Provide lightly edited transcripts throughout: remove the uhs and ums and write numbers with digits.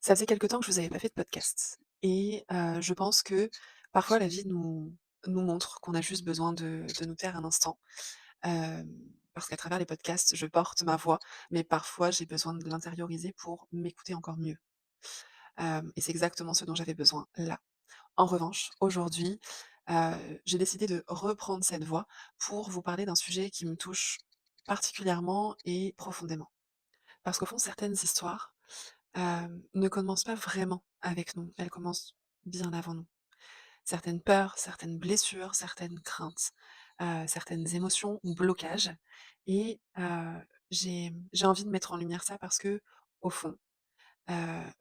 Ça faisait quelque temps que je vous avais pas fait de podcast et je pense que parfois la vie nous montre qu'on a juste besoin de nous taire un instant, parce qu'à travers les podcasts, je porte ma voix, mais parfois j'ai besoin de l'intérioriser pour m'écouter encore mieux. Et c'est exactement ce dont j'avais besoin là. En revanche, aujourd'hui, j'ai décidé de reprendre cette voix pour vous parler d'un sujet qui me touche particulièrement et profondément. Parce qu'au fond, certaines histoires ne commencent pas vraiment avec nous, elles commencent bien avant nous. Certaines peurs, certaines blessures, certaines craintes, certaines émotions ou blocages et j'ai envie de mettre en lumière ça parce que au fond,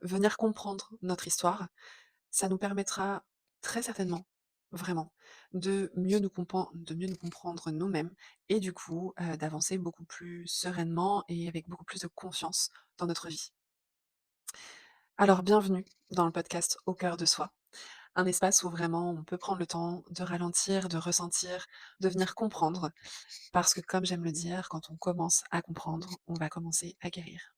venir comprendre notre histoire, ça nous permettra très certainement, vraiment, de mieux nous comprendre nous-mêmes et du coup, d'avancer beaucoup plus sereinement et avec beaucoup plus de confiance dans notre vie. Alors bienvenue dans le podcast Au cœur de soi, un espace où vraiment on peut prendre le temps de ralentir, de ressentir, de venir comprendre, parce que comme j'aime le dire, quand on commence à comprendre, on va commencer à guérir.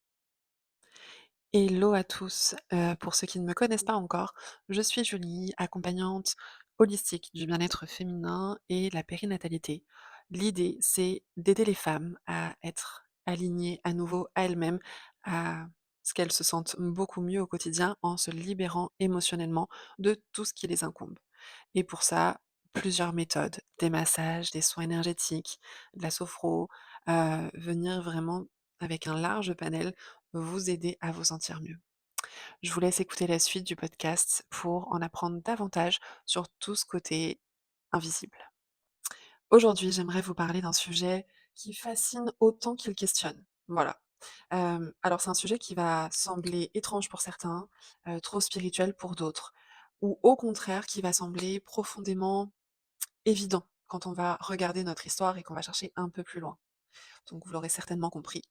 Hello à tous, pour ceux qui ne me connaissent pas encore, je suis Julie, accompagnante holistique du bien-être féminin et de la périnatalité. L'idée, c'est d'aider les femmes à être alignées à nouveau à elles-mêmes, à ce qu'elles se sentent beaucoup mieux au quotidien en se libérant émotionnellement de tout ce qui les incombe. Et pour ça, plusieurs méthodes, des massages, des soins énergétiques, de la sophro, venir vraiment avec un large panel vous aider à vous sentir mieux. Je vous laisse écouter la suite du podcast pour en apprendre davantage sur tout ce côté invisible. Aujourd'hui, j'aimerais vous parler d'un sujet qui fascine autant qu'il questionne. Voilà. Alors c'est un sujet qui va sembler étrange pour certains, trop spirituel pour d'autres, ou au contraire qui va sembler profondément évident quand on va regarder notre histoire et qu'on va chercher un peu plus loin. Donc vous l'aurez certainement compris.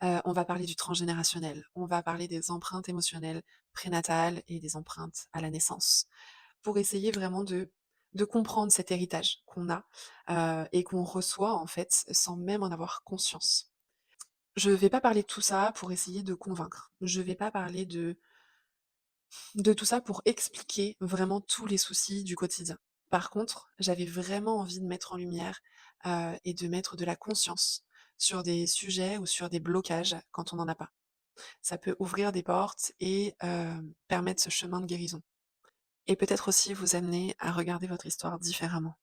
On va parler du transgénérationnel, on va parler des empreintes émotionnelles prénatales et des empreintes à la naissance, pour essayer vraiment de comprendre cet héritage qu'on a, et qu'on reçoit en fait sans même en avoir conscience. Je vais pas parler de tout ça pour essayer de convaincre. Je vais pas parler de tout ça pour expliquer vraiment tous les soucis du quotidien. Par contre, j'avais vraiment envie de mettre en lumière, et de mettre de la conscience sur des sujets ou sur des blocages quand on n'en a pas. Ça peut ouvrir des portes et permettre ce chemin de guérison. Et peut-être aussi vous amener à regarder votre histoire différemment.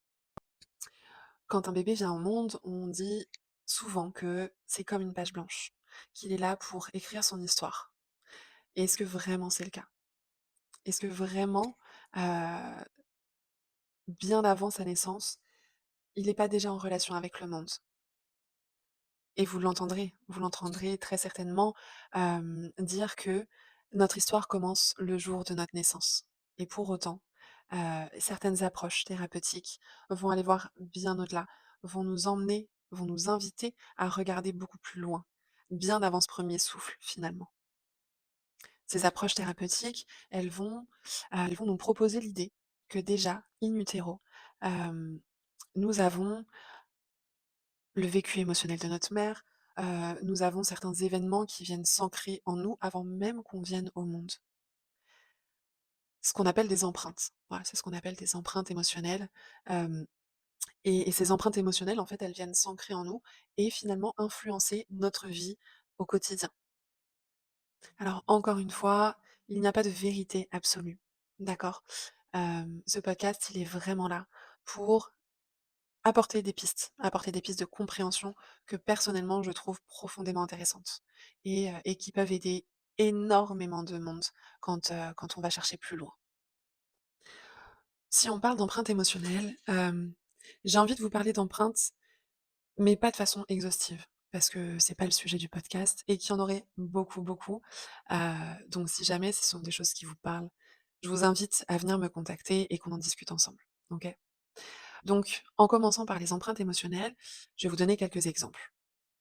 Quand un bébé vient au monde, on dit souvent que c'est comme une page blanche, qu'il est là pour écrire son histoire. Et est-ce que vraiment c'est le cas? Est-ce que vraiment, heu, bien avant sa naissance, il n'est pas déjà en relation avec le monde? Et vous l'entendrez très certainement, dire que notre histoire commence le jour de notre naissance. Et pour autant, certaines approches thérapeutiques vont aller voir bien au-delà, vont nous emmener, vont nous inviter à regarder beaucoup plus loin, bien avant ce premier souffle finalement. Ces approches thérapeutiques, elles vont nous proposer l'idée que déjà, in utero, hem, nous avons le vécu émotionnel de notre mère, nous avons certains événements qui viennent s'ancrer en nous avant même qu'on vienne au monde. Ce qu'on appelle des empreintes. Voilà, c'est ce qu'on appelle des empreintes émotionnelles, hem et ces empreintes émotionnelles, en fait, elles viennent s'ancrer en nous et finalement influencer notre vie au quotidien. Alors encore une fois, il n'y a pas de vérité absolue, d'accord? Ce podcast, il est vraiment là pour apporter des pistes de compréhension que personnellement je trouve profondément intéressantes et qui peuvent aider énormément de monde quand on va chercher plus loin. Si on parle d'empreinte émotionnelle, j'ai envie de vous parler d'empreinte, mais pas de façon exhaustive, parce que c'est pas le sujet du podcast et qu'il y en aurait beaucoup, beaucoup. Donc si jamais ce sont des choses qui vous parlent, je vous invite à venir me contacter et qu'on en discute ensemble, OK? Donc, en commençant par les empreintes émotionnelles, je vais vous donner quelques exemples.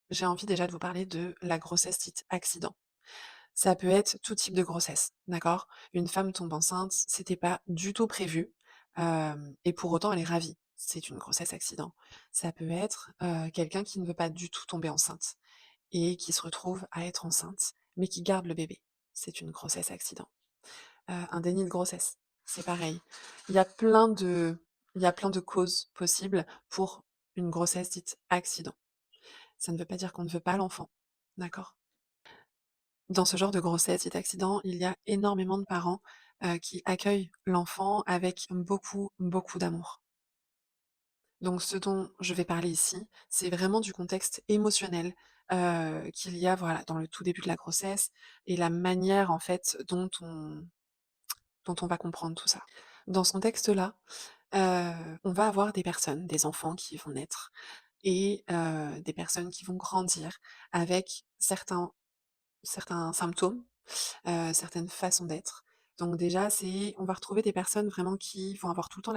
J'ai envie déjà de vous parler de la grossesse dite accident. Ça peut être tout type de grossesse, d'accord? Une femme tombe enceinte, c'était pas du tout prévu, et pour autant elle est ravie. C'est une grossesse accident. Ça peut être, quelqu'un qui ne veut pas du tout tomber enceinte et qui se retrouve à être enceinte, mais qui garde le bébé. c'est une grossesse accident. Un déni de grossesse, c'est pareil. Il y a plein de il y a plein de causes possibles pour une grossesse dite accident. Ça ne veut pas dire qu'on ne veut pas l'enfant, d'accord? Dans ce genre de grossesse dite accident, il y a énormément de parents, qui accueillent l'enfant avec beaucoup, beaucoup d'amour. Donc ce dont je vais parler ici, c'est vraiment du contexte émotionnel, qu'il y a, voilà, dans le tout début de la grossesse et la manière, en fait, dont on va comprendre tout ça. Dans ce contexte-là, on va avoir des personnes, des enfants qui vont naître et des personnes qui vont grandir avec certains symptômes, certaines façons d'être. Donc déjà, on va retrouver des personnes vraiment qui vont avoir tout le temps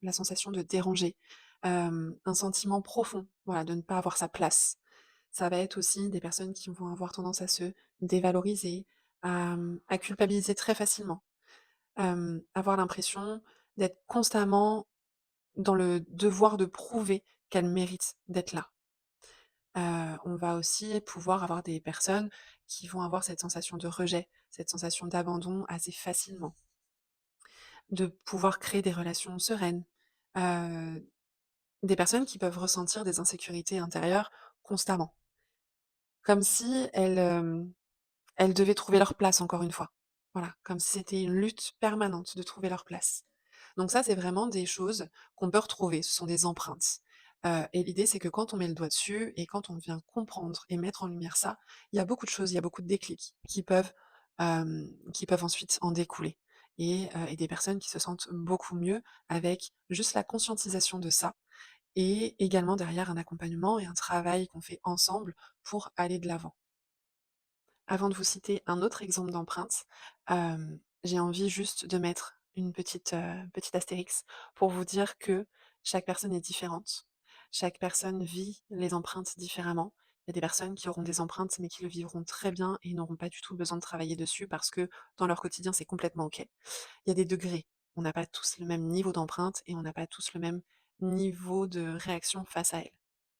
la sensation de déranger, un sentiment profond, voilà, de ne pas avoir sa place. Ça va être aussi des personnes qui vont avoir tendance à se dévaloriser, à culpabiliser très facilement, avoir l'impression d'être constamment dans le devoir de prouver qu'elles méritent d'être là. On va aussi pouvoir avoir des personnes qui vont avoir cette sensation de rejet, cette sensation d'abandon assez facilement, de pouvoir créer des relations sereines, heu, des personnes qui peuvent ressentir des insécurités intérieures constamment, comme si elles devaient trouver leur place encore une fois. Voilà, comme si c'était une lutte permanente de trouver leur place. Donc ça, c'est vraiment des choses qu'on peut retrouver, ce sont des empreintes. Et l'idée, c'est que quand on met le doigt dessus et quand on vient comprendre et mettre en lumière ça, il y a beaucoup de choses, il y a beaucoup de déclics qui peuvent ensuite en découler et des personnes qui se sentent beaucoup mieux avec juste la conscientisation de ça et également derrière un accompagnement et un travail qu'on fait ensemble pour aller de l'avant. Avant de vous citer un autre exemple d'empreinte, j'ai envie juste de mettre une petite astérix pour vous dire que chaque personne est différente. Chaque personne vit les empreintes différemment. Il y a des personnes qui auront des empreintes, mais qui le vivront très bien et n'auront pas du tout besoin de travailler dessus parce que dans leur quotidien, c'est complètement OK. Il y a des degrés. On n'a pas tous le même niveau d'empreinte et on n'a pas tous le même niveau de réaction face à elle.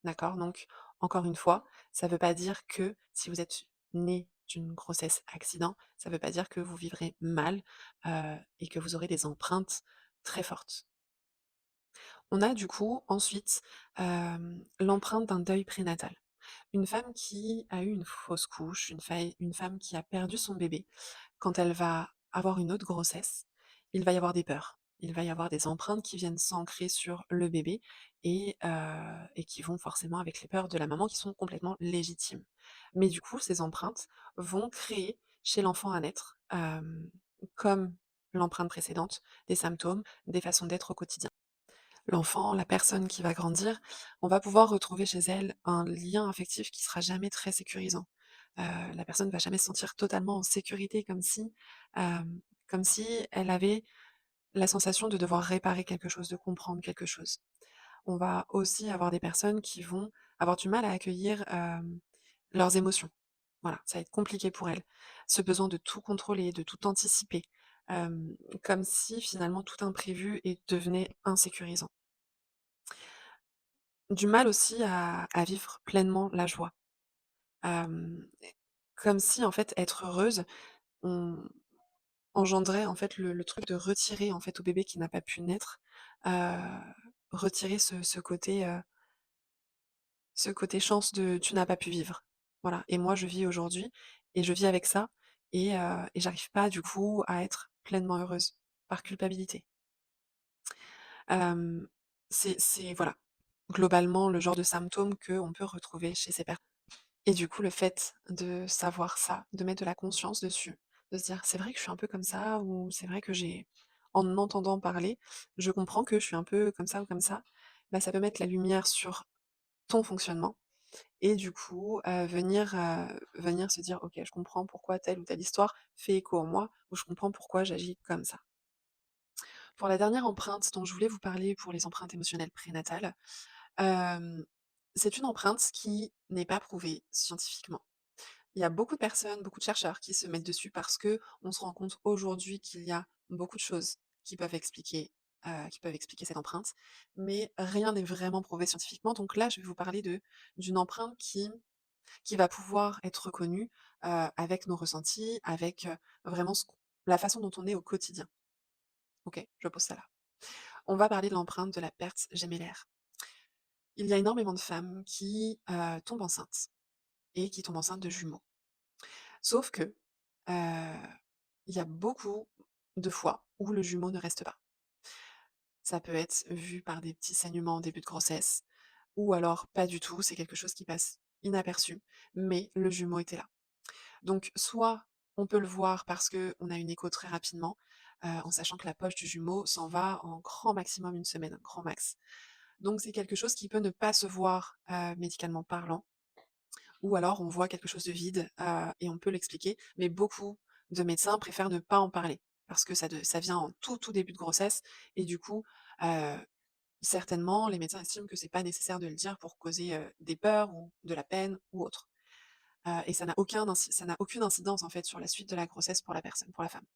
D'accord? Donc, encore une fois, ça ne veut pas dire que si vous êtes né d'une grossesse accident, ça ne veut pas dire que vous vivrez mal, et que vous aurez des empreintes très fortes. On a du coup ensuite, l'empreinte d'un deuil prénatal. Une femme qui a eu une fausse couche, une femme qui a perdu son bébé, quand elle va avoir une autre grossesse, il va y avoir des peurs. Il va y avoir des empreintes qui viennent s'ancrer sur le bébé et qui vont forcément avec les peurs de la maman qui sont complètement légitimes. Mais du coup, ces empreintes vont créer chez l'enfant à naître, comme l'empreinte précédente, des symptômes, des façons d'être au quotidien. L'enfant, la personne qui va grandir, on va pouvoir retrouver chez elle un lien affectif qui sera jamais très sécurisant. La personne va jamais se sentir totalement en sécurité comme si elle avait la sensation de devoir réparer quelque chose, de comprendre quelque chose. On va aussi avoir des personnes qui vont avoir du mal à accueillir, leurs émotions. Voilà, ça va être compliqué pour elles. Ce besoin de tout contrôler, de tout anticiper, comme si finalement tout imprévu devenait insécurisant. Du mal aussi à vivre pleinement la joie. Et comme si, en fait, être heureuse, on engendrait, en fait, le truc de retirer, en fait, au bébé qui n'a pas pu naître, heu, retirer ce côté chance de «tu n'as pas pu vivre». Voilà et moi, je vis aujourd'hui et je vis avec ça et j'arrive pas, du coup, à être pleinement heureuse, par culpabilité. Hem, c'est voilà, globalement, le genre de symptômes qu'on peut retrouver chez ces personnes. Et du coup, le fait de savoir ça, de mettre de la conscience dessus, de se dire: «C'est vrai que je suis un peu comme ça» ou «C'est vrai que j'ai» en entendant parler, je comprends que je suis un peu comme ça ou comme ça, bah, ça peut mettre la lumière sur ton fonctionnement et du coup, venir se dire: «OK, je comprends pourquoi telle ou telle histoire fait écho en moi» ou «Je comprends pourquoi j'agis comme ça». Pour la dernière empreinte dont je voulais vous parler pour les empreintes émotionnelles prénatales, hem, c'est une empreinte qui n'est pas prouvée scientifiquement. Il y a beaucoup de personnes, beaucoup de chercheurs qui se mettent dessus parce que on se rend compte aujourd'hui qu'il y a beaucoup de choses qui peuvent expliquer cette empreinte, mais rien n'est vraiment prouvé scientifiquement. Donc là, je vais vous parler d'une empreinte qui va pouvoir être reconnue, avec nos ressentis, avec, vraiment la façon dont on est au quotidien. OK? Je pose ça là. On va parler de l'empreinte de la perte gémellaire. Il y a énormément de femmes qui, tombent enceintes et qui tombent enceintes de jumeaux. Sauf que, il y a beaucoup de fois où le jumeau ne reste pas. Ça peut être vu par des petits saignements en début de grossesse ou alors pas du tout, c'est quelque chose qui passe inaperçu, mais le jumeau était là. Donc soit on peut le voir parce qu'on a une écho très rapidement, en sachant que la poche du jumeau s'en va en grand maximum une semaine, un grand max. Donc c'est quelque chose qui peut ne pas se voir, médicalement parlant, ou alors on voit quelque chose de vide, et on peut l'expliquer, mais beaucoup de médecins préfèrent ne pas en parler parce que ça vient en tout début de grossesse et du coup, heu, certainement les médecins estiment que c'est pas nécessaire de le dire pour causer, des peurs ou de la peine ou autre. Et ça n'a aucune incidence en fait sur la suite de la grossesse pour la personne, pour la femme.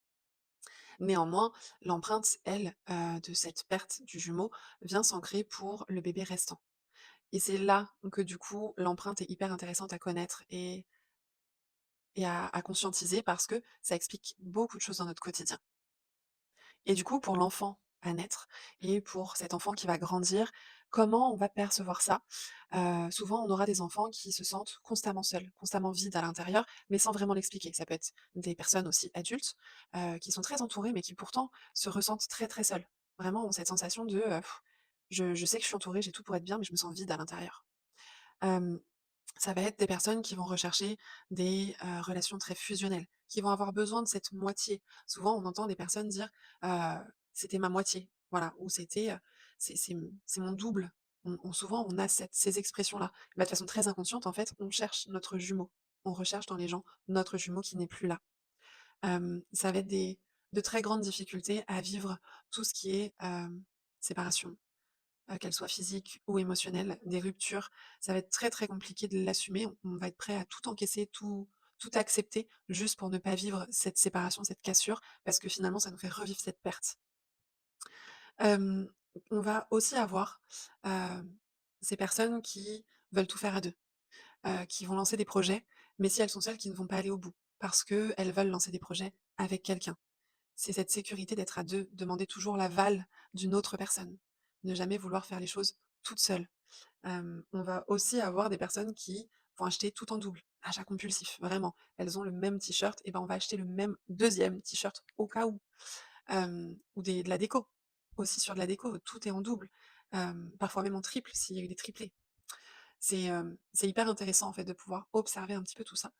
Néanmoins, l'empreinte, elle, de cette perte du jumeau vient s'ancrer pour le bébé restant. Et c'est là que du coup, l'empreinte est hyper intéressante à connaître et à conscientiser parce que ça explique beaucoup de choses dans notre quotidien. Et du coup, pour l'enfant à naître et pour cet enfant qui va grandir, comment on va percevoir ça? Souvent, on aura des enfants qui se sentent constamment seuls, constamment vides à l'intérieur, mais sans vraiment l'expliquer. Ça peut être des personnes aussi adultes, qui sont très entourées, mais qui pourtant se ressentent très, très seuls. Vraiment ont cette sensation de, «Je sais que je suis entourée, j'ai tout pour être bien, mais je me sens vide à l'intérieur». Hem Ça va être des personnes qui vont rechercher des, relations très fusionnelles, qui vont avoir besoin de cette moitié. Souvent, on entend des personnes dire, heu: «C'était ma moitié», voilà, ou c'était, c'est mon double». Souvent, on a ces expressions-là. Bah, de façon très inconsciente, en fait, on cherche notre jumeau. On recherche dans les gens notre jumeau qui n'est plus là. Ça va être de très grandes difficultés à vivre tout ce qui est, séparation, qu'elles soient physiques ou émotionnelles, des ruptures, ça va être très, très compliqué de l'assumer. On va être prêt à tout encaisser, tout accepter, juste pour ne pas vivre cette séparation, cette cassure, parce que finalement, ça nous fait revivre cette perte. Hem, on va aussi avoir, ces personnes qui veulent tout faire à 2, qui vont lancer des projets, mais si elles sont seules, qui ne vont pas aller au bout, parce qu'elles veulent lancer des projets avec quelqu'un. C'est cette sécurité d'être à 2, demander toujours l'aval d'une autre personne, ne jamais vouloir faire les choses toute seule. On va aussi avoir des personnes qui vont acheter tout en double, achat compulsif, vraiment. Elles ont le même t-shirt et ben, on va acheter le même deuxième t-shirt au cas où. Ou de la déco, aussi sur de la déco, tout est en double, parfois même en triple s'il y a eu des triplés. C'est hyper intéressant en fait de pouvoir observer un petit peu tout ça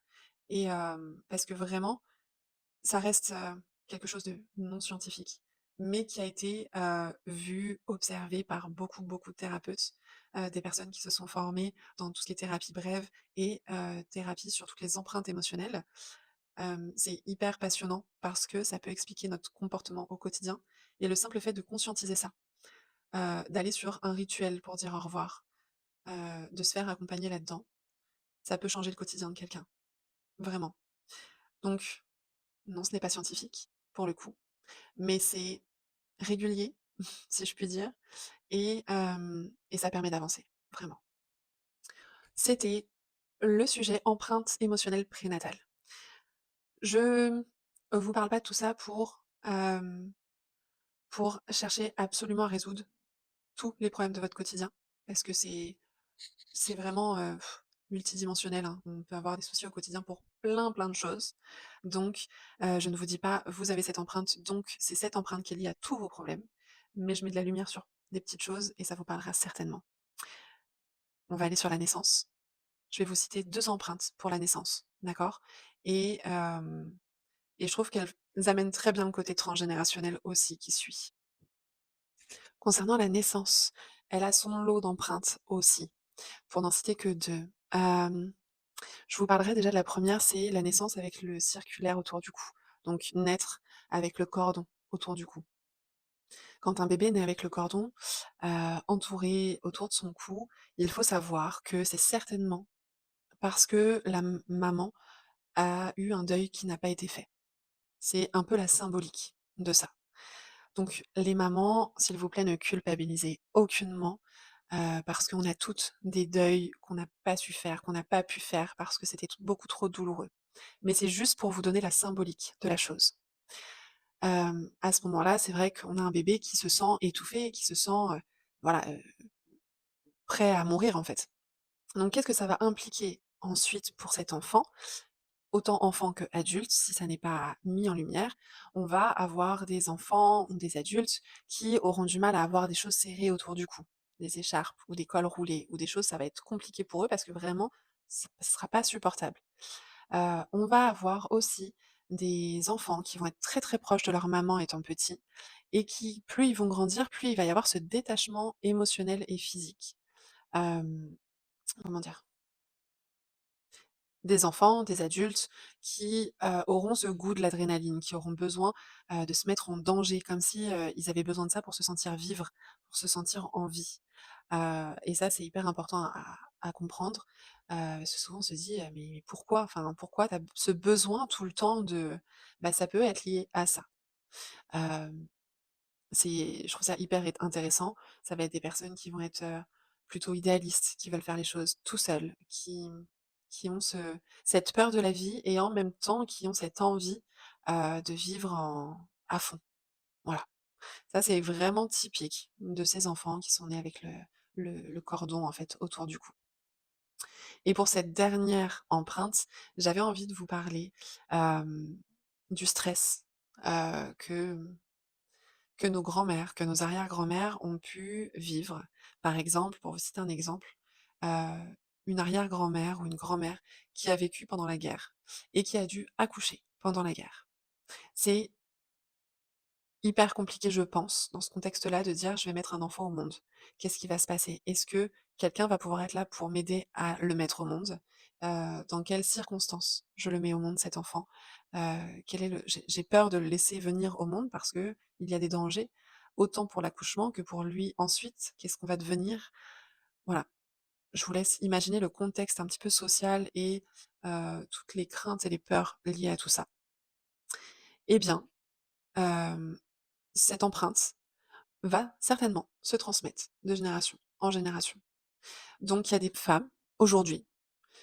et parce que vraiment ça reste, quelque chose de non scientifique, mais qui a été, vu, observé par beaucoup, beaucoup de thérapeutes, des personnes qui se sont formées dans tout ce qui est thérapie brève et thérapie sur toutes les empreintes émotionnelles. C'est hyper passionnant parce que ça peut expliquer notre comportement au quotidien et le simple fait de conscientiser ça, d'aller sur un rituel pour dire au revoir, de se faire accompagner là-dedans, ça peut changer le quotidien de quelqu'un, vraiment. Donc non, ce n'est pas scientifique, pour le coup, mais c'est régulier, si je puis dire et ça permet d'avancer, vraiment. C'était le sujet empreinte émotionnelle prénatale. Je vous parle pas de tout ça pour chercher absolument à résoudre tous les problèmes de votre quotidien, parce que c'est vraiment, multidimensionnel, hein. On peut avoir des soucis au quotidien pour plein, plein de choses. Donc, je ne vous dis pas: «Vous avez cette empreinte, donc c'est cette empreinte qui est liée à tous vos problèmes», mais je mets de la lumière sur des petites choses et ça vous parlera certainement. On va aller sur la naissance. Je vais vous citer 2 empreintes pour la naissance, d'accord? Et et je trouve qu'elles amènent très bien le côté transgénérationnel aussi qui suit. Concernant la naissance, elle a son lot d'empreintes aussi, pour n'en citer que 2. Je vous parlerai déjà de la première, c'est la naissance avec le circulaire autour du cou, donc naître avec le cordon autour du cou. Quand un bébé naît avec le cordon, entouré autour de son cou, il faut savoir que c'est certainement parce que la maman a eu un deuil qui n'a pas été fait. C'est un peu la symbolique de ça. Donc les mamans, s'il vous plaît, ne culpabilisez aucunement, parce qu'on a toutes des deuils qu'on n'a pas su faire, qu'on n'a pas pu faire parce que c'était beaucoup trop douloureux. mais c'est juste pour vous donner la symbolique de la chose. À ce moment-là, c'est vrai qu'on a un bébé qui se sent étouffé, qui se sent, voilà, prêt à mourir, en fait. Donc qu'est-ce que ça va impliquer ensuite pour cet enfant? Autant enfant qu'adulte, si ça n'est pas mis en lumière, on va avoir des enfants ou des adultes qui auront du mal à avoir des choses serrées autour du cou, des écharpes ou des cols roulés ou des choses, ça va être compliqué pour eux parce que vraiment, ce sera pas supportable. On va avoir aussi des enfants qui vont être très, très proches de leur maman étant petits et qui, plus ils vont grandir, plus il va y avoir ce détachement émotionnel et physique. Hem, Comment dire? Des enfants, des adultes qui, auront ce goût de l'adrénaline, qui auront besoin, de se mettre en danger comme si, ils avaient besoin de ça pour se sentir vivre, pour se sentir en vie. Et ça, c'est hyper important à comprendre, parce que souvent on se dit: «Mais pourquoi? Enfin, pourquoi tu as ce besoin tout le temps de» bah, ça peut être lié à ça. Hem je trouve ça hyper intéressant. Ça va être des personnes qui vont être, plutôt idéalistes, qui veulent faire les choses tout seuls, qui ont cette peur de la vie et en même temps qui ont cette envie, de vivre à fond. Voilà. Ça, c'est vraiment typique de ces enfants qui sont nés avec le cordon, en fait, autour du cou. Et pour cette dernière empreinte, j'avais envie de vous parler, hem, du stress, que nos grands-mères, que nos arrière-grand-mères ont pu vivre. Par exemple, pour vous citer un exemple, une arrière-grand-mère ou une grand-mère qui a vécu pendant la guerre et qui a dû accoucher pendant la guerre. C'est hyper compliqué, je pense, dans ce contexte-là, de dire: «Je vais mettre un enfant au monde». Qu'est-ce qui va se passer? Est-ce que quelqu'un va pouvoir être là pour m'aider à le mettre au monde? Dans quelles circonstances je le mets au monde, cet enfant? Quel est le j'ai peur de le laisser venir au monde parce qu'il y a des dangers, autant pour l'accouchement que pour lui ensuite. Qu'est-ce qu'on va devenir? Voilà, je vous laisse imaginer le contexte un petit peu social et toutes les craintes et les peurs liées à tout ça. Eh bien, hem, cette empreinte va certainement se transmettre de génération en génération. Donc il y a des femmes, aujourd'hui,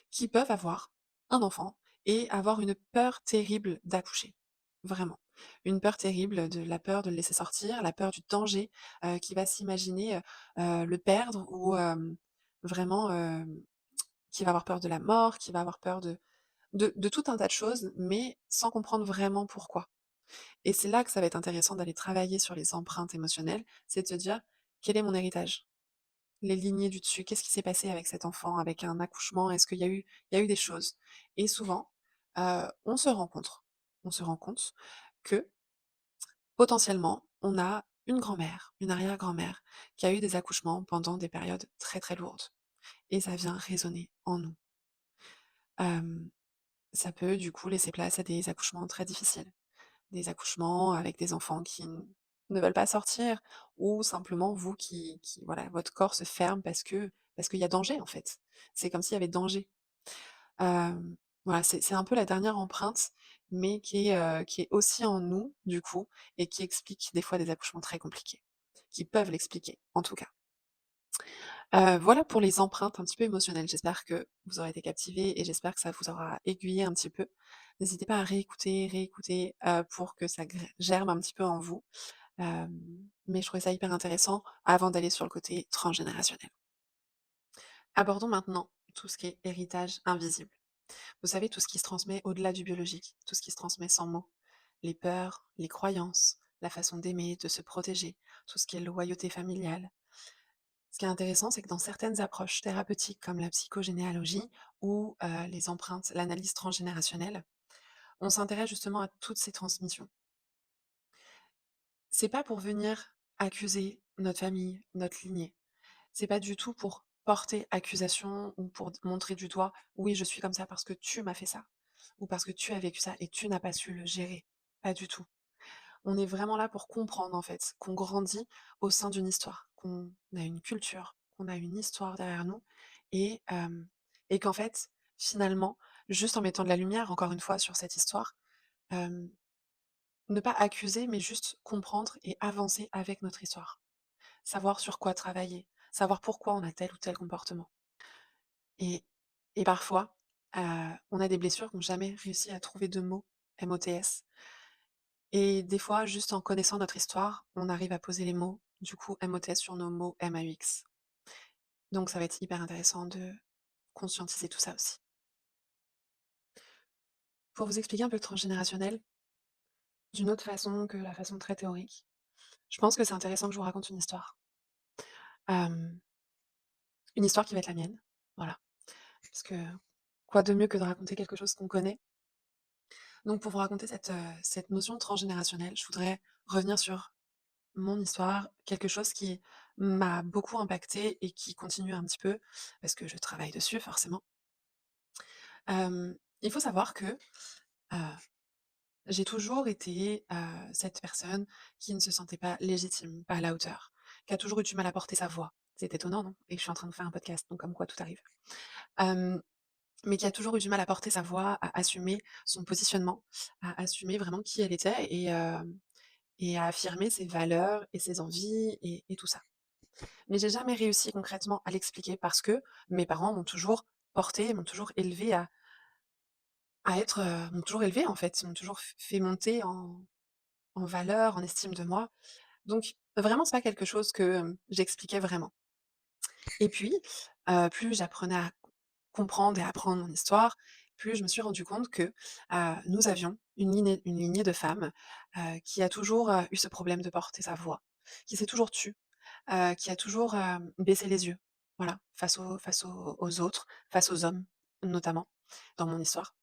qui peuvent avoir un enfant et avoir une peur terrible d'accoucher. Vraiment. Une peur terrible, de la peur de le laisser sortir, la peur du danger, qui va s'imaginer, le perdre ou, vraiment, qui va avoir peur de la mort, qui va avoir peur de tout un tas de choses, mais sans comprendre vraiment pourquoi. Et c'est là que ça va être intéressant d'aller travailler sur les empreintes émotionnelles, c'est de se dire: «Quel est mon héritage? Les lignées du dessus, qu'est-ce qui s'est passé avec cet enfant, avec un accouchement? Est-ce qu'il y a eu des choses?» Et souvent, on se rend compte que, potentiellement, on a une grand-mère, une arrière-grand-mère qui a eu des accouchements pendant des périodes très, très lourdes et ça vient résonner en nous. Hem, Ça peut du coup laisser place à des accouchements très difficiles. Des accouchements avec des enfants qui ne veulent pas sortir ou simplement vous qui voilà, votre corps se ferme parce qu'il y a danger, en fait. C'est comme s'il y avait danger. Voilà, c'est un peu la dernière empreinte, mais qui est aussi en nous, du coup, et qui explique des fois des accouchements très compliqués. Qui peuvent l'expliquer, en tout cas. Voilà pour les empreintes un petit peu émotionnelles. J'espère que vous aurez été captivés et j'espère que ça vous aura aiguillé un petit peu. N'hésitez pas à réécouter, réécouter, pour que ça germe un petit peu en vous. Mais je trouvais ça hyper intéressant avant d'aller sur le côté transgénérationnel. Abordons maintenant tout ce qui est héritage invisible. Vous savez, tout ce qui se transmet au-delà du biologique, tout ce qui se transmet sans mots. Les peurs, les croyances, la façon d'aimer, de se protéger, tout ce qui est loyauté familiale. Ce qui est intéressant, c'est que dans certaines approches thérapeutiques comme la psychogénéalogie ou les empreintes, l'analyse transgénérationnelle, on s'intéresse justement à toutes ces transmissions. C'est pas pour venir accuser notre famille, notre lignée. C'est pas du tout pour porter accusation ou pour montrer du doigt: «Oui, je suis comme ça parce que tu m'as fait ça» ou «parce que tu as vécu ça et tu n'as pas su le gérer». Pas du tout. On est vraiment là pour comprendre, en fait, qu'on grandit au sein d'une histoire, qu'on a une culture, qu'on a une histoire derrière nous et qu'en fait, finalement, juste en mettant de la lumière, encore une fois, sur cette histoire, hem, ne pas accuser, mais juste comprendre et avancer avec notre histoire. Savoir sur quoi travailler, savoir pourquoi on a tel ou tel comportement et parfois, on a des blessures qu'on jamais réussi à trouver de mots, MOTS, et des fois, juste en connaissant notre histoire, on arrive à poser les mots, du coup, MOTS sur nos mots MAUX. Donc ça va être hyper intéressant de conscientiser tout ça aussi. Pour vous expliquer un peu le transgénérationnel, d'une autre façon que la façon très théorique, je pense que c'est intéressant que je vous raconte une histoire. Hem, une histoire qui va être la mienne, voilà. Parce que quoi de mieux que de raconter quelque chose qu'on connaît? Donc pour vous raconter cette notion transgénérationnelle, je voudrais revenir sur mon histoire, quelque chose qui m'a beaucoup impactée et qui continue un petit peu, parce que je travaille dessus forcément. Il faut savoir que, j'ai toujours été, cette personne qui ne se sentait pas légitime, pas à la hauteur, qui a toujours eu du mal à porter sa voix. C'est étonnant, non? Et je suis en train de faire un podcast, donc comme quoi tout arrive. Hem, mais qui a toujours eu du mal à porter sa voix, à assumer son positionnement, à assumer vraiment qui elle était et à affirmer ses valeurs et ses envies et tout ça. Mais j'ai jamais réussi concrètement à l'expliquer parce que mes parents m'ont toujours portée, m'ont toujours élevée à être, m'ont toujours élevée en fait, m'ont toujours fait monter en valeur, en estime de moi. Donc vraiment, c'est pas quelque chose que, j'expliquais vraiment. Et puis, plus j'apprenais à comprendre et apprendre mon histoire, plus je me suis rendu compte que, nous avions une lignée de femmes, qui a toujours, eu ce problème de porter sa voix, qui s'est toujours tue, qui a toujours, baissé les yeux, voilà, face aux autres, face aux hommes, notamment, dans mon histoire.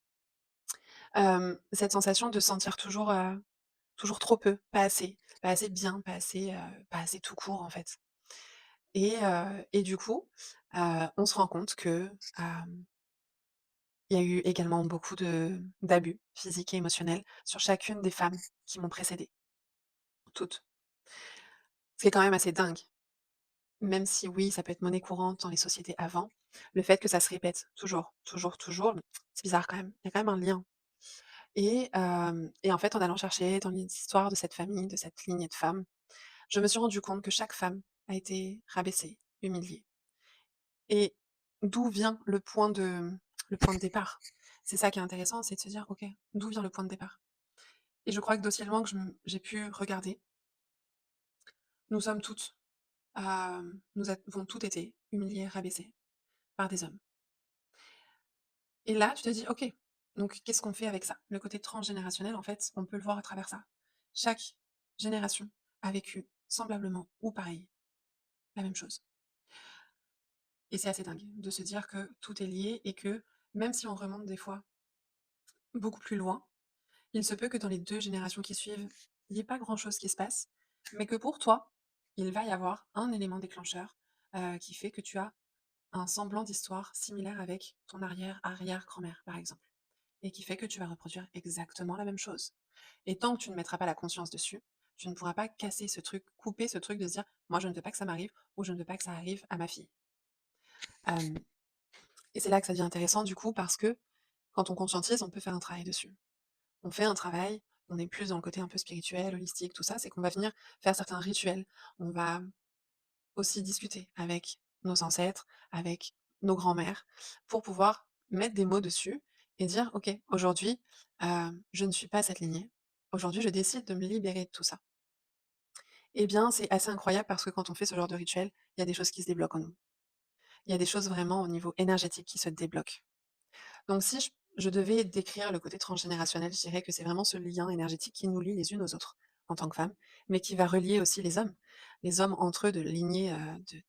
Cette sensation de se sentir toujours trop peu, pas assez bien, pas assez tout court, en fait. Et du coup, on se rend compte que, il y a eu également beaucoup d'abus physiques et émotionnels sur chacune des femmes qui m'ont précédée, toutes. Ce qui est quand même assez dingue, même si oui, ça peut être monnaie courante dans les sociétés avant, le fait que ça se répète toujours, toujours, toujours, c'est bizarre quand même. Il y a quand même un lien et en fait, en allant chercher dans l'histoire de cette famille, de cette lignée de femmes, je me suis rendu compte que chaque femme a été rabaissée, humiliée et d'où vient le point de départ? C'est ça qui est intéressant, c'est de se dire: «OK, d'où vient le point de départ?» Et je crois que d'aussi loin que j'ai pu regarder, nous sommes toutes, nous avons toutes été humiliées, rabaissées par des hommes. Et là, tu te dis: «OK, donc qu'est-ce qu'on fait avec ça?» Le côté transgénérationnel, en fait, on peut le voir à travers ça. Chaque génération a vécu semblablement ou pareil, la même chose. Et c'est assez dingue de se dire que tout est lié et que même si on remonte des fois beaucoup plus loin, il se peut que dans les 2 générations qui suivent, il y ait pas grand-chose qui se passe, mais que pour toi, il va y avoir un élément déclencheur, qui fait que tu as un semblant d'histoire similaire avec ton arrière-arrière-grand-mère, par exemple, et qui fait que tu vas reproduire exactement la même chose. Et tant que tu ne mettras pas la conscience dessus, tu ne pourras pas casser ce truc, couper ce truc de se dire: «Moi, je ne veux pas que ça m'arrive» ou «Je ne veux pas que ça arrive à ma fille». Hem Et c'est là que ça devient intéressant du coup parce que quand on conscientise, on peut faire un travail dessus. On fait un travail, on est plus dans le côté un peu spirituel, holistique, tout ça, c'est qu'on va venir faire certains rituels. On va aussi discuter avec nos ancêtres, avec nos grands-mères, pour pouvoir mettre des mots dessus et dire: «OK, aujourd'hui, je ne suis pas cette lignée. Aujourd'hui, je décide de me libérer de tout ça». Eh bien, c'est assez incroyable parce que quand on fait ce genre de rituel, il y a des choses qui se débloquent en nous. Il y a des choses vraiment au niveau énergétique qui se débloquent. Donc si je devais décrire le côté transgénérationnel, je dirais que c'est vraiment ce lien énergétique qui nous lie les unes aux autres en tant que femmes, mais qui va relier aussi les hommes. Les hommes entre eux de lignée,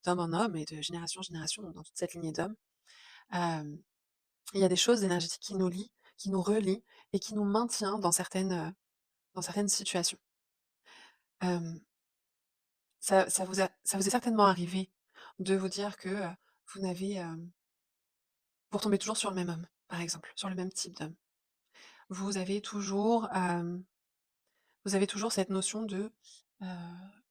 d'homme en homme et de génération en génération, donc dans toute cette lignée d'hommes. Hem, il y a des choses énergétiques qui nous lient, qui nous relient et qui nous maintient dans certaines situations. Hem, ça vous est certainement arrivé de vous dire que, vous n'avez, vous retombez toujours sur le même homme, par exemple, sur le même type d'homme. Vous avez toujours, vous avez toujours cette notion de, heu: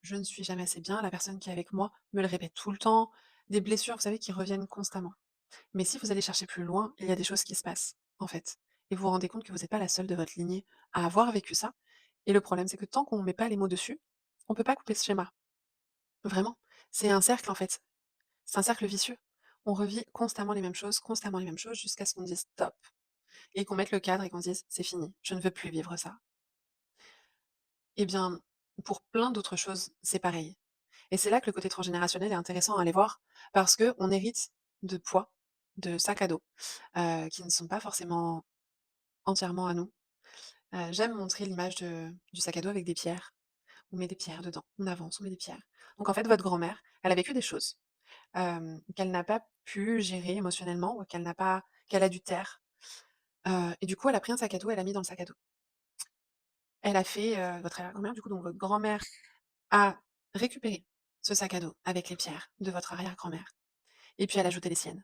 «Je ne suis jamais assez bien, la personne qui est avec moi me le répète tout le temps». Des blessures, vous savez, qui reviennent constamment. Mais si vous allez chercher plus loin, il y a des choses qui se passent, en fait. Et vous vous rendez compte que vous n'êtes pas la seule de votre lignée à avoir vécu ça. Et le problème, c'est que tant qu'on ne met pas les mots dessus, on peut pas couper ce schéma. Vraiment. C'est un cercle, en fait. C'est un cercle vicieux. On revit constamment les mêmes choses jusqu'à ce qu'on dise: «Stop» et qu'on mette le cadre et qu'on se dise: «C'est fini, je ne veux plus vivre ça». Eh bien, pour plein d'autres choses, c'est pareil. Et c'est là que le côté transgénérationnel est intéressant à aller voir parce qu'on hérite de poids, de sacs à dos, qui ne sont pas forcément entièrement à nous. J'aime montrer l'image du sac à dos avec des pierres. On met des pierres dedans, on avance, on met des pierres. Donc en fait, votre grand-mère, elle a vécu des choses, qu'elle n'a pas pu gérer émotionnellement ou qu'elle a dû taire. Et du coup, elle a pris un sac à dos, elle l'a mis dans le sac à dos. Elle a fait, votre arrière-grand-mère, du coup, donc votre grand-mère a récupéré ce sac à dos avec les pierres de votre arrière-grand-mère et puis elle a ajouté les siennes.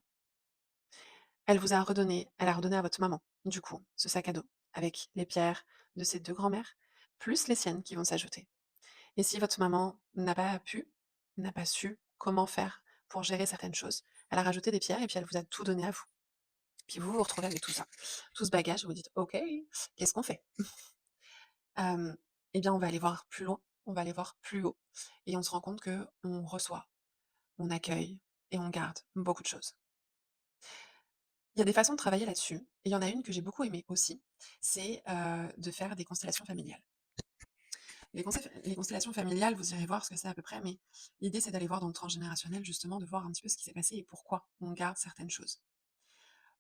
Elle a redonné à votre maman, du coup, ce sac à dos avec les pierres de ses 2 grands-mères, plus les siennes qui vont s'ajouter. Et si votre maman n'a pas su comment faire pour gérer certaines choses, elle a rajouté des pierres et puis elle vous a tout donné à vous. Puis vous vous retrouvez avec tout ça, tout ce bagage, vous vous dites: «OK, qu'est-ce qu'on fait?» Hem, eh bien, on va aller voir plus loin, on va aller voir plus haut et on se rend compte qu'on reçoit, on accueille et on garde beaucoup de choses. Il y a des façons de travailler là-dessus et il y en a une que j'ai beaucoup aimée aussi, c'est, de faire des constellations familiales. Les constellations familiales, vous irez voir ce que c'est à peu près, mais l'idée, c'est d'aller voir dans le transgénérationnel, justement, de voir un petit peu ce qui s'est passé et pourquoi on garde certaines choses.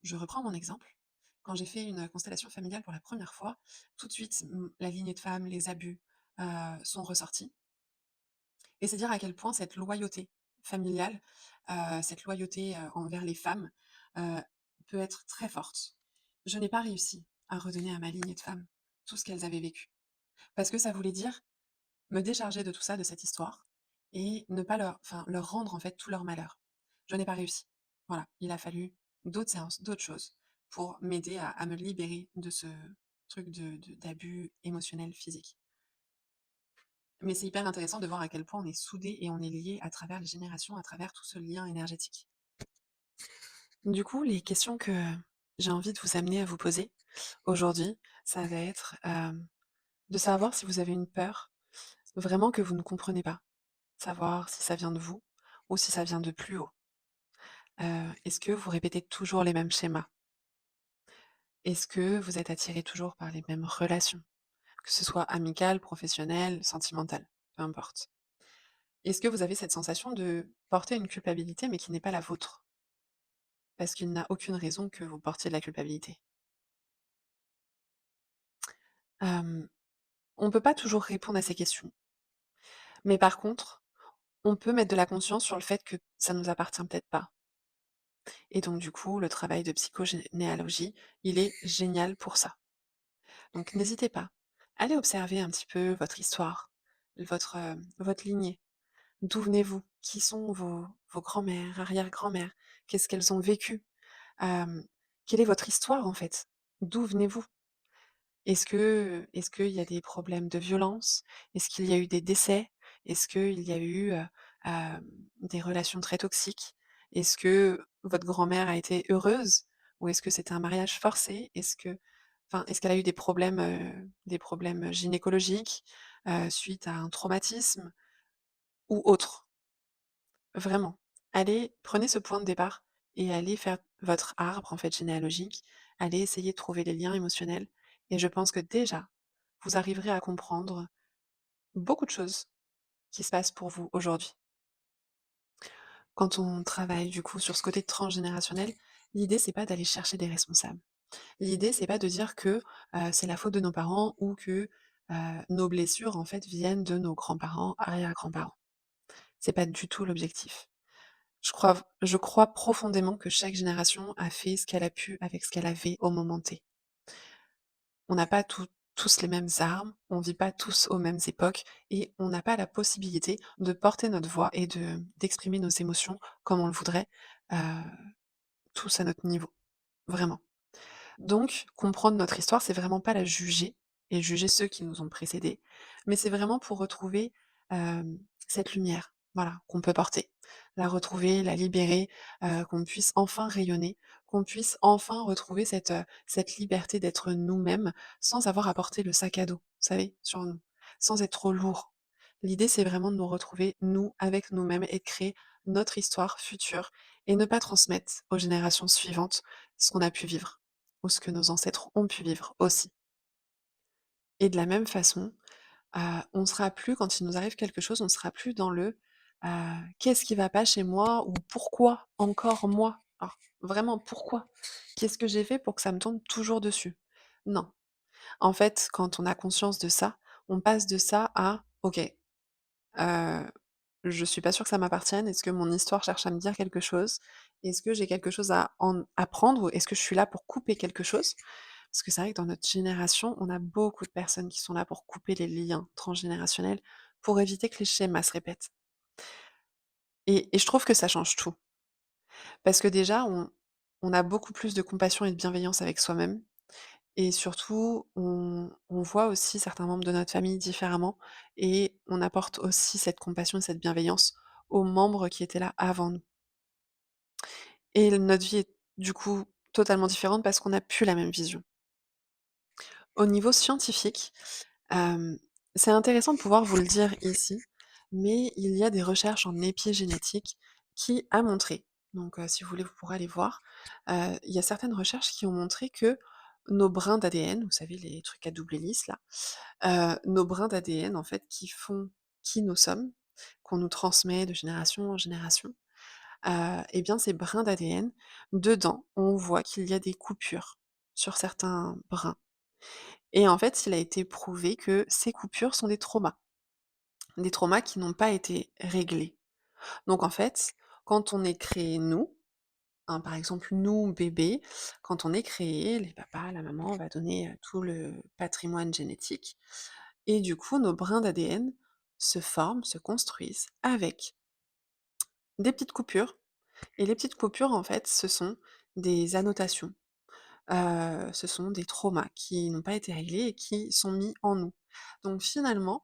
Je reprends mon exemple. Quand j'ai fait une constellation familiale pour la première fois, tout de suite, la lignée de femmes, les abus, sont ressortis et c'est dire à quel point cette loyauté familiale, cette loyauté, envers les femmes, heu, peut être très forte. Je n'ai pas réussi à redonner à ma lignée de femmes tout ce qu'elles avaient vécu parce que ça voulait dire me décharger de tout ça, de cette histoire et ne pas leur rendre, en fait, tout leur malheur. Je n'ai pas réussi. Voilà, il a fallu d'autres séances, d'autres choses pour m'aider à me libérer de ce truc d'abus émotionnel, physique. Mais c'est hyper intéressant de voir à quel point on est soudés et on est liés à travers les générations, à travers tout ce lien énergétique. Du coup, les questions que j'ai envie de vous amener à vous poser aujourd'hui, ça va être, de savoir si vous avez une peur vraiment que vous ne comprenez pas. Savoir si ça vient de vous ou si ça vient de plus haut. Est-ce que vous répétez toujours les mêmes schémas? Est-ce que vous êtes attiré toujours par les mêmes relations? Que ce soit amicales, professionnelles, sentimentales, peu importe. Est-ce que vous avez cette sensation de porter une culpabilité, mais qui n'est pas la vôtre? Parce qu'il n'a aucune raison que vous portiez de la culpabilité. Hem, on peut pas toujours répondre à ces questions, mais par contre, on peut mettre de la conscience sur le fait que ça nous appartient peut-être pas. Et donc du coup, le travail de psychogénéalogie, il est génial pour ça. Donc n'hésitez pas, allez observer un petit peu votre histoire, votre lignée. D'où venez-vous? Qui sont vos grands-mères, arrière-grand-mères? Qu'est-ce qu'elles ont vécu? Hem, quelle est votre histoire en fait? D'où venez-vous? Est-ce qu'il y a des problèmes de violence? Est-ce qu'il y a eu des décès? Est-ce qu'il y a eu, des relations très toxiques? Est-ce que votre grand-mère a été heureuse? Ou est-ce que c'était un mariage forcé? Est-ce qu'elle a eu des problèmes gynécologiques, suite à un traumatisme ou autre? Vraiment. Prenez ce point de départ et allez faire votre arbre, en fait, généalogique. Allez essayer de trouver les liens émotionnels et je pense que déjà, vous arriverez à comprendre beaucoup de choses qui se passent pour vous aujourd'hui. Quand on travaille, du coup, sur ce côté transgénérationnel, l'idée, c'est pas d'aller chercher des responsables. L'idée, c'est pas de dire que, c'est la faute de nos parents ou que, nos blessures, en fait, viennent de nos grands-parents, arrière-grands-parents. C'est pas du tout l'objectif. Je crois profondément que chaque génération a fait ce qu'elle a pu avec ce qu'elle avait au moment T. On n'a pas tous les mêmes armes, on vit pas tous aux mêmes époques et on n'a pas la possibilité de porter notre voix et d'exprimer nos émotions comme on le voudrait, heu, tous à notre niveau, vraiment. Donc comprendre notre histoire, c'est vraiment pas la juger et juger ceux qui nous ont précédés, mais c'est vraiment pour retrouver, cette lumière, voilà, qu'on peut porter. La retrouver, la libérer, qu'on puisse enfin rayonner, qu'on puisse enfin retrouver cette liberté d'être nous-mêmes, sans avoir à porter le sac à dos, vous savez, sur nous, sans être trop lourd. L'idée, c'est vraiment de nous retrouver, nous, avec nous-mêmes et de créer notre histoire future et ne pas transmettre aux générations suivantes ce qu'on a pu vivre ou ce que nos ancêtres ont pu vivre aussi. Et de la même façon, on sera plus quand il nous arrive quelque chose, on sera plus dans le, heu: «Qu'est-ce qui va pas chez moi?» ou «Pourquoi encore moi?» alors vraiment pourquoi? Qu'est-ce que j'ai fait pour que ça me tombe toujours dessus? Non. En fait, quand on a conscience de ça, on passe de ça à: «OK, je suis pas sûre que ça m'appartienne. Est-ce que mon histoire cherche à me dire quelque chose? Est-ce que j'ai quelque chose à en apprendre ou est-ce que je suis là pour couper quelque chose?» Parce que c'est vrai que dans notre génération, on a beaucoup de personnes qui sont là pour couper les liens transgénérationnels, pour éviter que les schémas se répètent. Et je trouve que ça change tout. Parce que déjà, on a beaucoup plus de compassion et de bienveillance avec soi-même et surtout, on voit aussi certains membres de notre famille différemment et on apporte aussi cette compassion et cette bienveillance aux membres qui étaient là avant nous. Et notre vie est du coup totalement différente parce qu'on n'a plus la même vision. Au niveau scientifique, hem, c'est intéressant de pouvoir vous le dire ici, mais il y a des recherches en épigénétique qui a montré, donc si vous voulez, vous pourrez aller voir, il y a certaines recherches qui ont montré que nos brins d'ADN, vous savez les trucs à double hélice là, nos brins d'ADN en fait qui font qui nous sommes, qu'on nous transmet de génération en génération, et bien ces brins d'ADN, dedans, on voit qu'il y a des coupures sur certains brins et en fait, il a été prouvé que ces coupures sont des traumas qui n'ont pas été réglés. Donc en fait, quand on est créé nous, hein, par exemple nous bébés, quand on est créé, les papas, la maman va donner, tout le patrimoine génétique et du coup nos brins d'ADN se forment, se construisent avec des petites coupures et les petites coupures en fait, ce sont des annotations. Ce sont des traumas qui n'ont pas été réglés et qui sont mis en nous. Donc finalement,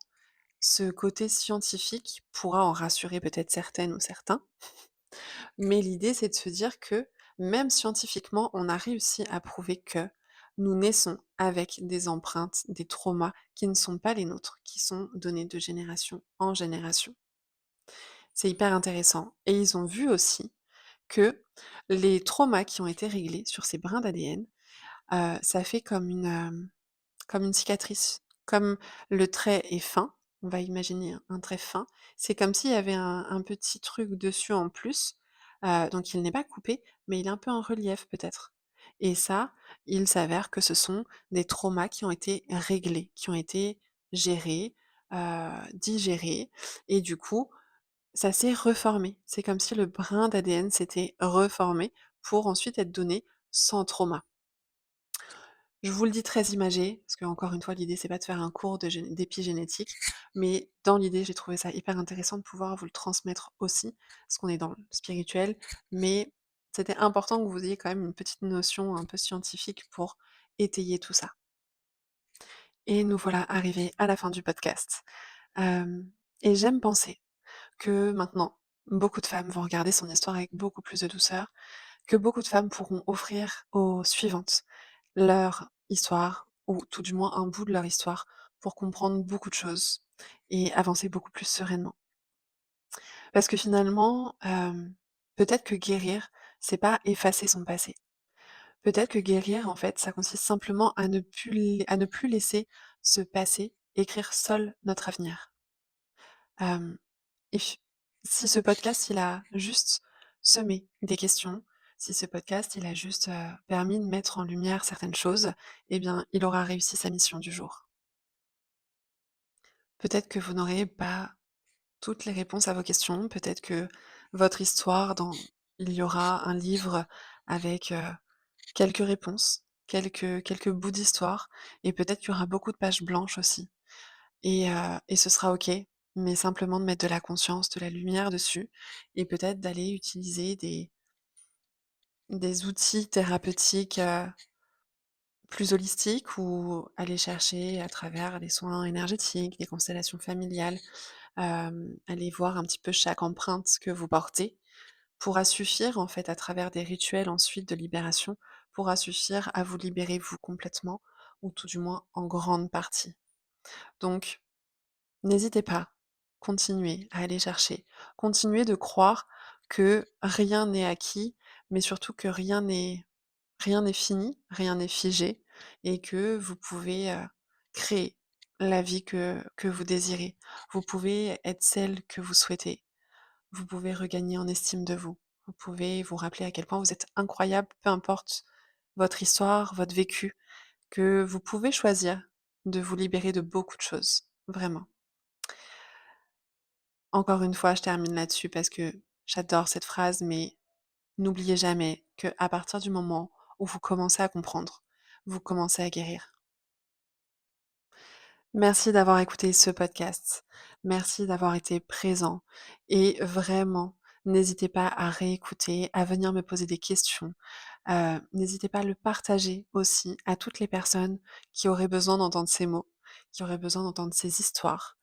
ce côté scientifique pourra en rassurer peut-être certaines ou certains, mais l'idée c'est de se dire que même scientifiquement, on a réussi à prouver que nous naissons avec des empreintes, des traumas qui ne sont pas les nôtres, qui sont donnés de génération en génération. C'est hyper intéressant et ils ont vu aussi que les traumas qui ont été réglés sur ces brins d'ADN, ça fait comme une cicatrice. Comme le trait est fin, on va imaginer un trait fin, c'est comme s'il y avait un petit truc dessus en plus, donc il n'est pas coupé, mais il est un peu en relief peut-être et ça, il s'avère que ce sont des traumas qui ont été réglés, qui ont été gérés, digérés et du coup, ça s'est reformé. C'est comme si le brin d'ADN s'était reformé pour ensuite être donné sans trauma. Je vous le dis très imagé, parce qu'encore une fois, l'idée, c'est pas de faire un cours d'épigénétique, mais dans l'idée, j'ai trouvé ça hyper intéressant de pouvoir vous le transmettre aussi, parce qu'on est dans le spirituel, mais c'était important que vous ayez quand même une petite notion un peu scientifique pour étayer tout ça. Et nous voilà arrivés à la fin du podcast. Hem et j'aime penser que maintenant, beaucoup de femmes vont regarder son histoire avec beaucoup plus de douceur, que beaucoup de femmes pourront offrir aux suivantes leur histoire ou tout du moins un bout de leur histoire pour comprendre beaucoup de choses et avancer beaucoup plus sereinement. Parce que finalement, peut-être que guérir, c'est pas effacer son passé. Peut-être que guérir, en fait, ça consiste simplement à ne plus laisser ce passé écrire seul notre avenir. Hem et si ce podcast, il a juste semé des questions, si ce podcast, il a juste, permis de mettre en lumière certaines choses, eh bien, il aura réussi sa mission du jour. Peut-être que vous n'aurez pas toutes les réponses à vos questions, peut-être que votre histoire dans il y aura un livre avec, quelques réponses, quelques bouts d'histoire et peut-être qu'il y aura beaucoup de pages blanches aussi. Et ce sera OK, mais simplement de mettre de la conscience, de la lumière dessus et peut-être d'aller utiliser des outils thérapeutiques, plus holistiques ou aller chercher à travers des soins énergétiques, des constellations familiales, aller voir un petit peu chaque empreinte que vous portez, pourra suffire en fait à travers des rituels ensuite de libération, pourra suffire à vous libérer vous complètement ou tout du moins en grande partie. Donc n'hésitez pas. continuez à aller chercher. Continuez de croire que rien n'est acquis, mais surtout que rien n'est fini, rien n'est figé et que vous pouvez, créer la vie que vous désirez. Vous pouvez être celle que vous souhaitez. Vous pouvez regagner en estime de vous. Vous pouvez vous rappeler à quel point vous êtes incroyable, peu importe votre histoire, votre vécu, que vous pouvez choisir de vous libérer de beaucoup de choses, vraiment. Encore une fois, je termine là-dessus parce que j'adore cette phrase, mais n'oubliez jamais qu'à partir du moment où vous commencez à comprendre, vous commencez à guérir. Merci d'avoir écouté ce podcast. Merci d'avoir été présent et vraiment, n'hésitez pas à réécouter, à venir me poser des questions. N'hésitez pas à le partager aussi à toutes les personnes qui auraient besoin d'entendre ces mots, qui auraient besoin d'entendre ces histoires,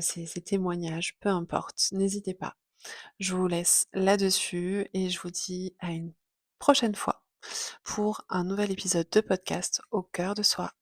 ces témoignages, peu importe, n'hésitez pas. Je vous laisse là-dessus et je vous dis à une prochaine fois pour un nouvel épisode de podcast au cœur de soi.